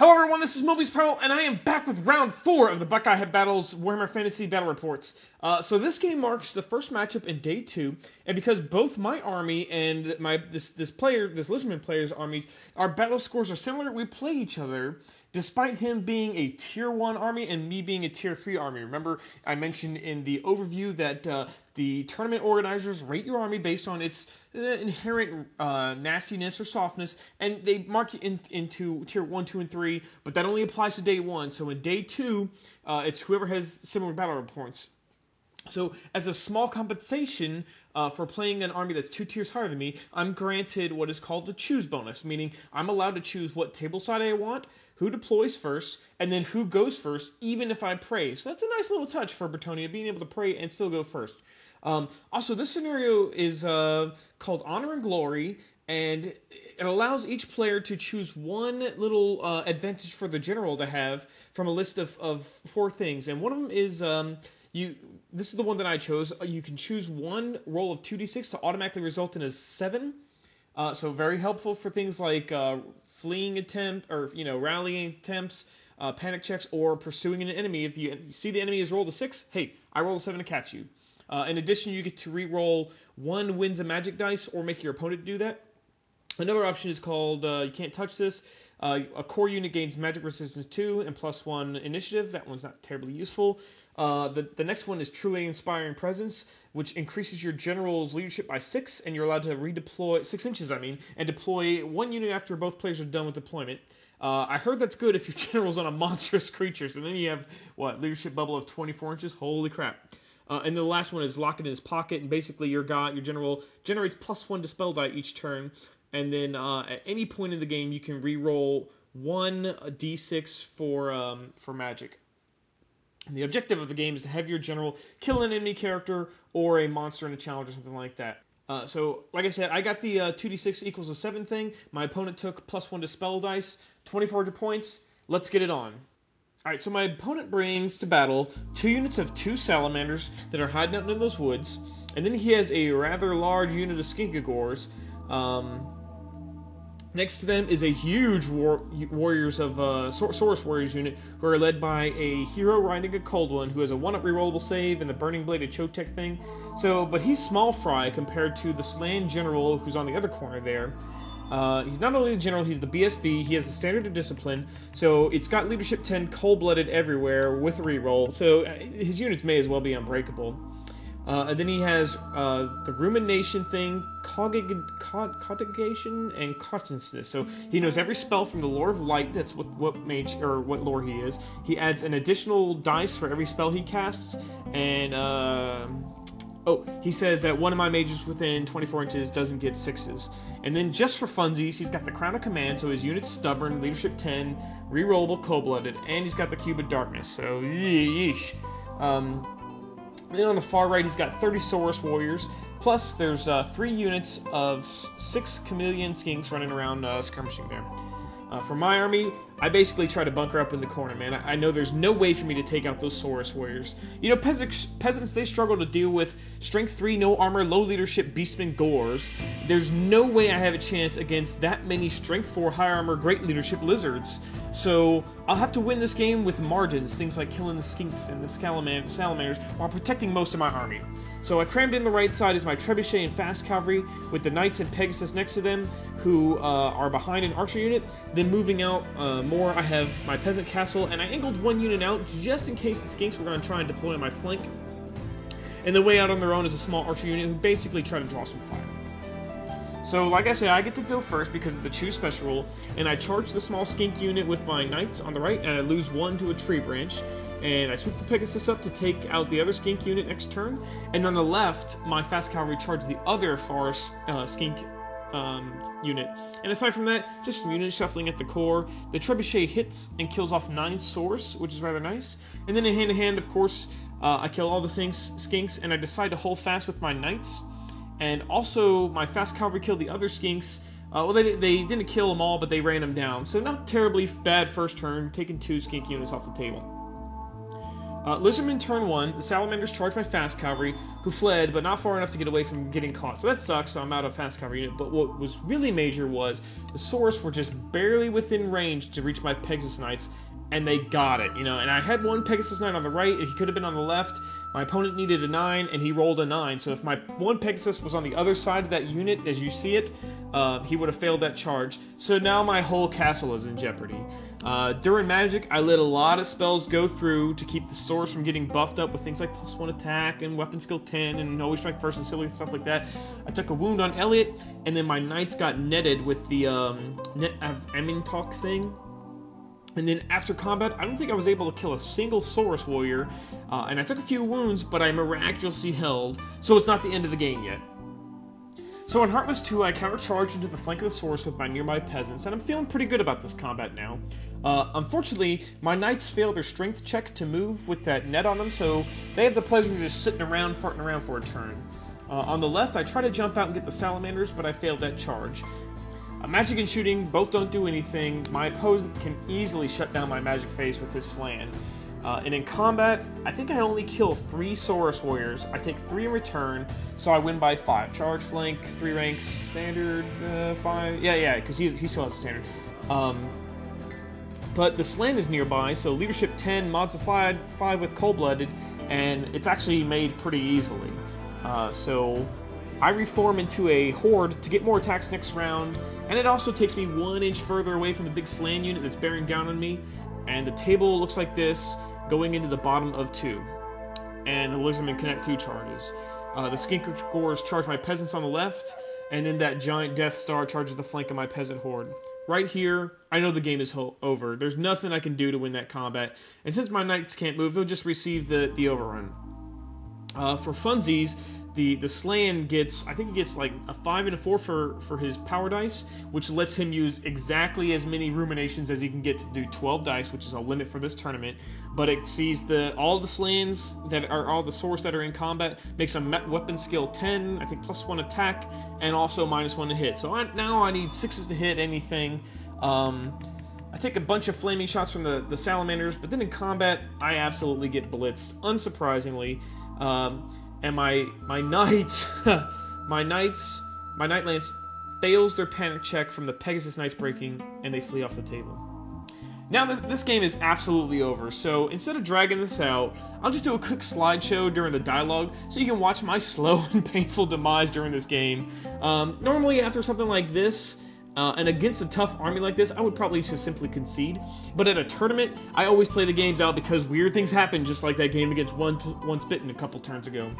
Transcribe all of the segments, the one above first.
Hello everyone, this is Moby's Primal, and I am back with round 4 of the Buckeye Battles Warhammer Fantasy Battle Reports. So this game marks the first matchup in day 2, and because both my army and this Lizardman player's armies, our battle scores are similar, we play each other, despite him being a Tier 1 army and me being a Tier 3 army. Remember, I mentioned in the overview that the tournament organizers rate your army based on its inherent nastiness or softness, and they mark you into Tier 1, 2, and 3, but that only applies to day 1. So in day 2, it's whoever has similar battle reports. So, as a small compensation for playing an army that's 2 tiers higher than me, I'm granted what is called the choose bonus, meaning I'm allowed to choose what table side I want, who deploys first, and then who goes first, even if I pray. So that's a nice little touch for Bretonnia, being able to pray and still go first. Also, this scenario is called Honor and Glory, and it allows each player to choose one little advantage for the general to have from a list of 4 things, and one of them is... This is the one that I chose. You can choose one roll of 2d6 to automatically result in a 7. So very helpful for things like fleeing attempt, or rallying attempts, panic checks, or pursuing an enemy. If you see the enemy has rolled a 6, hey, I roll a 7 to catch you. In addition, you get to re-roll 1 Winds of Magic dice, or make your opponent do that. Another option is called you can't touch this. A core unit gains magic resistance 2 and +1 initiative. That one's not terribly useful. The next one is Truly Inspiring Presence, which increases your general's leadership by 6, and you're allowed to redeploy 6 inches, and deploy 1 unit after both players are done with deployment. I heard that's good if your general's on a monstrous creature, so then you have, leadership bubble of 24 inches? Holy crap. And then the last one is Lock It in His Pocket, and basically your general generates +1 Dispel die each turn. And then at any point in the game, you can re-roll 1 d6 for magic. And the objective of the game is to have your general kill an enemy character or a monster in a challenge or something like that. So, like I said, I got the 2d6 equals a 7 thing. My opponent took +1 Dispel dice, 2,400 points. Let's get it on. Alright, so my opponent brings to battle 2 units of 2 salamanders that are hiding out in those woods. And then he has a rather large unit of skinkagores. Next to them is a huge Warriors of Saurus Warriors unit who are led by a hero riding a cold one who has a 1-up rerollable save and the Burning Blade, a choke tech thing. But he's small fry compared to the Slan General who's on the other corner there. He's not only the General, he's the BSB, he has the Standard of Discipline, so it's got Leadership 10 cold-blooded everywhere with a reroll, so his units may as well be unbreakable. And then he has the Rumination thing, Conjugation, and Consciousness. So he knows every spell from the Lore of Light. That's what mage or what lore he is. He adds an additional dice for every spell he casts, and he says that one of my mages within 24 inches doesn't get 6s. And then just for funsies, he's got the Crown of Command, so his unit's stubborn, leadership 10, rerollable, cold-blooded, and he's got the Cube of Darkness. So yeesh. Then on the far right, he's got 30 Saurus Warriors, plus there's 3 units of 6 Chameleon Skinks running around skirmishing there. For my army, I basically try to bunker up in the corner, man. I know there's no way for me to take out those Saurus Warriors. Peasants, they struggle to deal with Strength 3, no armor, low leadership Beastmen Gores. There's no way I have a chance against that many Strength 4, high armor, great leadership Lizards. So I'll have to win this game with margins, things like killing the Skinks and the Salamanders, while protecting most of my army. So I crammed in the right side as my Trebuchet and Fast Cavalry, with the Knights and Pegasus next to them, who are behind an Archer unit. Then moving out more, I have my Peasant Castle, and I angled 1 unit out just in case the Skinks were going to try and deploy on my flank. And the way out on their own is a small Archer unit who basically try to draw some fire. So, like I said, I get to go first because of the Choose Special rule, and I charge the small Skink unit with my Knights on the right, and I lose 1 to a tree branch. And I swoop the Pegasus up to take out the other Skink unit next turn. And on the left, my Fast Cavalry charge the other Forest Skink unit. And aside from that, just some unit shuffling at the core. The Trebuchet hits and kills off 9 Saurus, which is rather nice. And then in hand-to-hand, of course, I kill all the Skinks, and I decide to hold fast with my Knights. And also, my Fast Cavalry killed the other Skinks. They didn't kill them all, but they ran them down. So not terribly bad first turn, taking 2 Skink units off the table. Lizardman turn 1, the salamanders charged my fast cavalry, who fled, but not far enough to get away from getting caught. So that sucks, so I'm out of fast cavalry unit. But what was really major was the Saurus were just barely within range to reach my Pegasus Knights, and they got it, you know. And I had one Pegasus Knight on the right, and he could have been on the left. My opponent needed a 9, and he rolled a 9. So if my one Pegasus was on the other side of that unit, as you see it, he would have failed that charge. So now my whole castle is in jeopardy. During Magic, I let a lot of spells go through to keep the Saurus from getting buffed up with things like +1 attack and weapon skill 10 and always strike first and silly stuff like that. I took a wound on Elliot, and then my knights got netted with the net talk thing. And then after combat, I don't think I was able to kill a single Saurus warrior, and I took a few wounds, but I miraculously held, so it's not the end of the game yet. So in Heartless 2, I countercharged into the flank of the Saurus with my nearby peasants, and I'm feeling pretty good about this combat now. Unfortunately, my knights failed their strength check to move with that net on them, so they have the pleasure of just sitting around, farting around for a turn. On the left, I try to jump out and get the salamanders, but I failed that charge. Magic and shooting both don't do anything. My opponent can easily shut down my magic phase with his slan. And in combat, I think I only kill 3 Saurus warriors. I take 3 in return, so I win by 5. Charge, flank, 3 ranks, standard, 5. Yeah, because he still has a standard. But the slan is nearby, so leadership 10, mods of 5 with cold-blooded, and it's actually made pretty easily. So I reform into a horde to get more attacks next round, and it also takes me 1 inch further away from the big slan unit that's bearing down on me. And the table looks like this, going into the bottom of 2. And the Lizardmen connect 2 charges. The Skinkers charge my peasants on the left, and then that giant Death Star charges the flank of my peasant horde. Right here, I know the game is over. There's nothing I can do to win that combat, and since my knights can't move, they'll just receive the overrun. For funsies, the Slan gets, I think he gets like a 5 and a 4 for his power dice, which lets him use exactly as many ruminations as he can get to do 12 dice, which is a limit for this tournament. But it sees all the Slans that are all the Saurus that are in combat, makes a weapon skill 10, I think +1 attack, and also -1 to hit. So now I need 6s to hit anything. I take a bunch of flaming shots from the salamanders, but then in combat, I absolutely get blitzed, unsurprisingly. And my knights, my Knight Lance fails their panic check from the Pegasus Knights breaking, and they flee off the table. Now this game is absolutely over, so instead of dragging this out, I'll just do a quick slideshow during the dialogue, so you can watch my slow and painful demise during this game. Normally after something like this, and against a tough army like this, I would probably just simply concede. But at a tournament, I always play the games out because weird things happen, just like that game against Once Bitten a couple turns ago.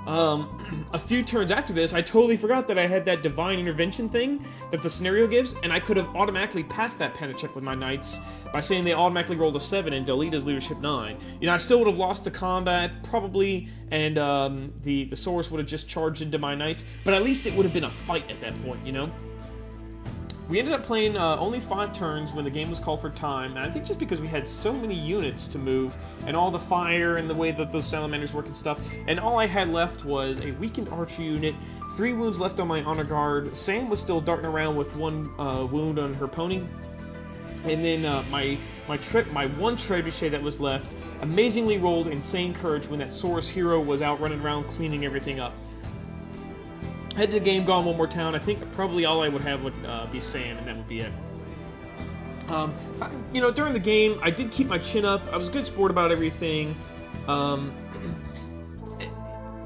A few turns after this, I totally forgot that I had that divine intervention thing that the scenario gives, and I could have automatically passed that panic check with my knights by saying they automatically rolled a 7 and delete his leadership 9. You know, I still would have lost the combat, probably, and the Saurus would have just charged into my knights, but at least it would have been a fight at that point, you know? We ended up playing only 5 turns when the game was called for time, and I think just because we had so many units to move, and all the fire and the way that those salamanders work and stuff, and all I had left was a weakened archer unit, 3 wounds left on my honor guard, Sam was still darting around with 1 wound on her pony, and then my one trebuchet that was left amazingly rolled insane courage when that Saurus hero was out running around cleaning everything up. Had the game gone one more time, I think probably all I would have would be Sam, and that would be it. You know, during the game, I did keep my chin up. I was a good sport about everything.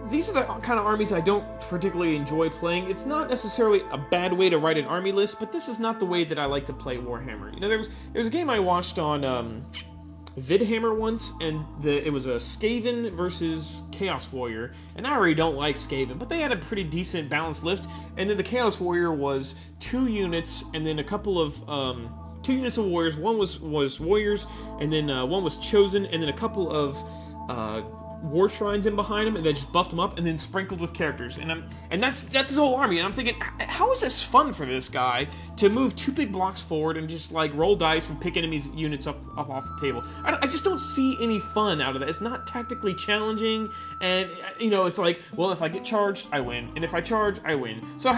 These are the kind of armies I don't particularly enjoy playing. It's not necessarily a bad way to write an army list, but this is not the way that I like to play Warhammer. You know, there's a game I watched on Vidhammer once, and it was a Skaven versus Chaos Warrior, and I already don't like Skaven, but they had a pretty decent balanced list, and then the Chaos Warrior was 2 units, and then a couple of 2 units of warriors. One was warriors, and then one was chosen, and then a couple of war shrines in behind him, and they just buffed him up, and then sprinkled with characters, and that's his whole army. And I'm thinking, how is this fun for this guy to move 2 big blocks forward and just like roll dice and pick enemies' units up off the table? I just don't see any fun out of that. It's not tactically challenging, and you know, it's like, well, if I get charged, I win, and if I charge, I win. So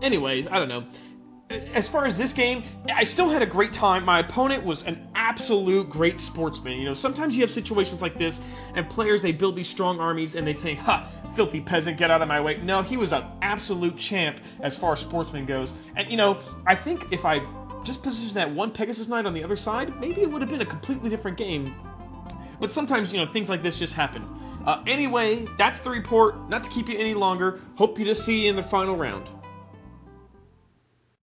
anyways, I don't know. as far as this game, I still had a great time. My opponent was an absolute great sportsman. You know, sometimes you have situations like this, and players, they build these strong armies, and they think, ha, filthy peasant, get out of my way. No, he was an absolute champ as far as sportsman goes. And, you know, I think if I just positioned that one Pegasus Knight on the other side, maybe it would have been a completely different game. But sometimes, you know, things like this just happen. Anyway, that's the report. Not to keep you any longer. Hope to see you in the final round.